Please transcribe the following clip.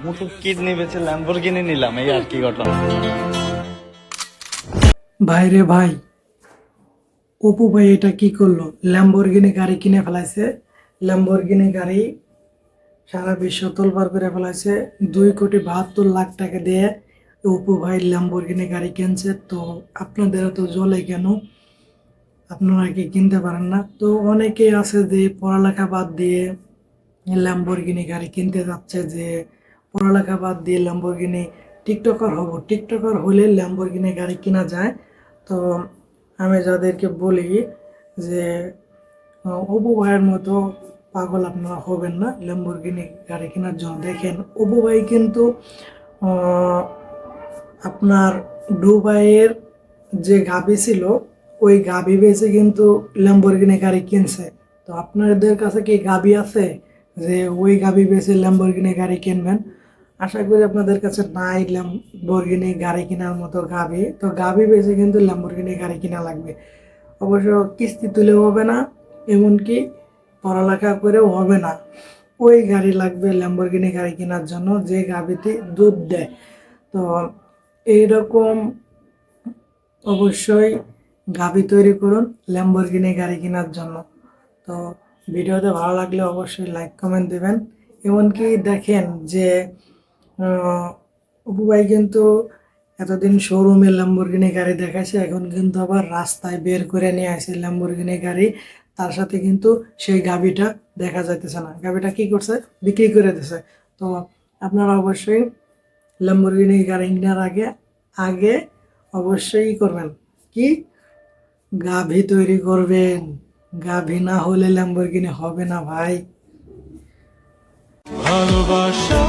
মুখে কিডনি বেচে ল্যাম্বরগিনি নিলাম, এই আর কি ঘটনা। ভাই রে ভাই, অপু ভাই এটা কি করলো? ল্যাম্বরগিনি গাড়ি কিনে ফেলাইছে। ল্যাম্বরগিনি গাড়ি সারা বিশ্ব তোলপাড় করে ফেলাইছে। 2,72,00,000 টাকা দিয়ে অপু ভাই ল্যাম্বরগিনি গাড়ি কিনছে। তো আপনাদের তো জ্বলে কেন? আপনারা কি কিনতে পারেন না? তো অনেকেই আছে যে পড়ালেখা বাদ দিয়ে ল্যাম্বরগিনি গাড়ি কিনতে যাচ্ছে, যে পড়ালেখা বাদ দিয়ে ল্যাম্বরগিনি টিকটকার হব, টিকটকার হলে ল্যাম্বরগিনি গাড়ি কিনা যায়। তো আমি যাদেরকে বলি যে অপু ভাইয়ের মতো পাগল আপনারা হবেন না ল্যাম্বরগিনি গাড়ি কেনার জন্য। দেখেন অপু ভাই কিন্তু আহ, আপনার দুবাইয়ের যে গাবি ছিল, ওই গাবি বেচে কিন্তু ল্যাম্বরগিনি গাড়ি কিনছে। তো আপনাদের কাছে কি গাবি আছে যে ওই গাবি বেচে ল্যাম্বরগিনি গাড়ি কিনবেন? আশা করি আপনাদের কাছে নাই ল্যাম্বরগিনি গাড়ি কেনার মতো গাবি। তো গাবি বেচে কিন্তু ল্যাম্বরগিনি গাড়ি কিনা লাগবে। অবশ্য কিস্তি তুলেও হবে না, এমনকি পড়ালেখা করেও হবে না। ওই গাড়ি লাগবে ল্যাম্বরগিনি গাড়ি কেনার জন্য যে গাবিতে দুধ দেয়। তো এইরকম অবশ্যই গাবি তৈরি করুন ল্যাম্বরগিনি গাড়ি কেনার জন্য। তো ভিডিওতে ভালো লাগলে অবশ্যই লাইক কমেন্ট দেবেন। এমনকি দেখেন যে অপু ভাই কিন্তু এতদিন শোরুমে ল্যাম্বরগিনি গাড়ি দেখাইছে, এখন কিন্তু আবার রাস্তায় বের করে নিয়ে আসে ল্যাম্বরগিনি গাড়ি। তার সাথে কিন্তু সেই গাবিটা দেখা যাইতেছে না। গাবিটা কি করছে? বিক্রি করে দিছে। তো আপনারা অবশ্যই ল্যাম্বরগিনি গাড়ি কেনার আগে আগে অবশ্যই করবেন কি, গাভী তৈরি করবেন। গাভী না হলে ল্যাম্বরগিনি হবে না ভাই। ভালোবাসা